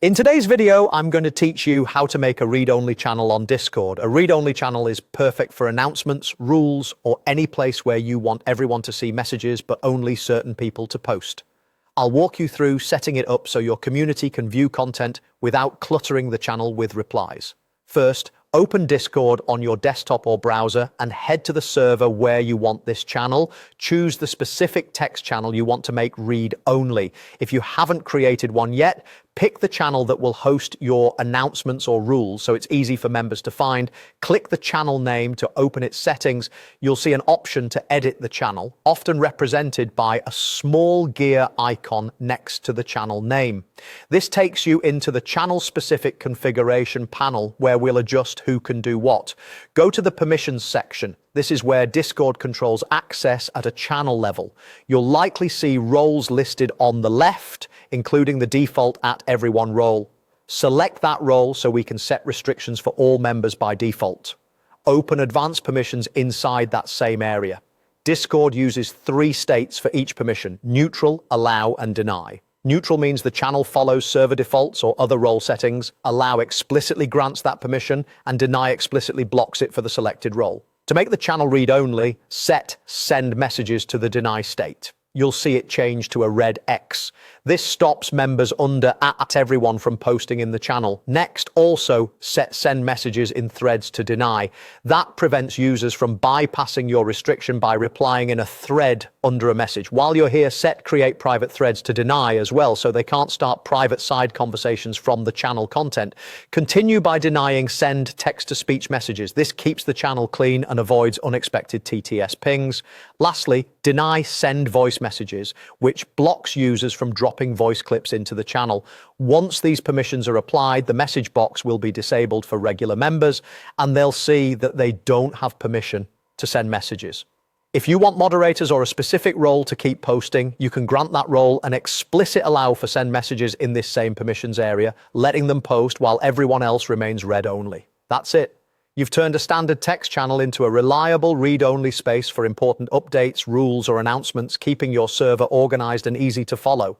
In today's video, I'm going to teach you how to make a read-only channel on Discord. A read-only channel is perfect for announcements, rules, or any place where you want everyone to see messages but only certain people to post. I'll walk you through setting it up so your community can view content without cluttering the channel with replies. First, open Discord on your desktop or browser and head to the server where you want this channel. Choose the specific text channel you want to make read only. If you haven't created one yet, pick the channel that will host your announcements or rules so it's easy for members to find. Click the channel name to open its settings. You'll see an option to edit the channel, often represented by a small gear icon next to the channel name. This takes you into the channel-specific configuration panel where we'll adjust who can do what. Go to the permissions section. This is where Discord controls access at a channel level. You'll likely see roles listed on the left, including the default @everyone role. Select that role so we can set restrictions for all members by default. Open advanced permissions inside that same area. Discord uses 3 states for each permission: neutral, allow, and deny. Neutral means the channel follows server defaults or other role settings. Allow explicitly grants that permission, and deny explicitly blocks it for the selected role. To make the channel read only, set send messages to the deny state. You'll see it change to a red X. This stops members under @everyone from posting in the channel. Next, also set send messages in threads to deny. That prevents users from bypassing your restriction by replying in a thread under a message. While you're here, set create private threads to deny as well, so they can't start private side conversations from the channel content. Continue by denying send text-to-speech messages. This keeps the channel clean and avoids unexpected TTS pings. Lastly, deny send voice messages, which blocks users from dropping voice clips into the channel. Once these permissions are applied, the message box will be disabled for regular members, and they'll see that they don't have permission to send messages. If you want moderators or a specific role to keep posting, you can grant that role an explicit allow for send messages in this same permissions area, letting them post while everyone else remains read only. That's it. You've turned a standard text channel into a reliable read-only space for important updates, rules, or announcements, keeping your server organized and easy to follow.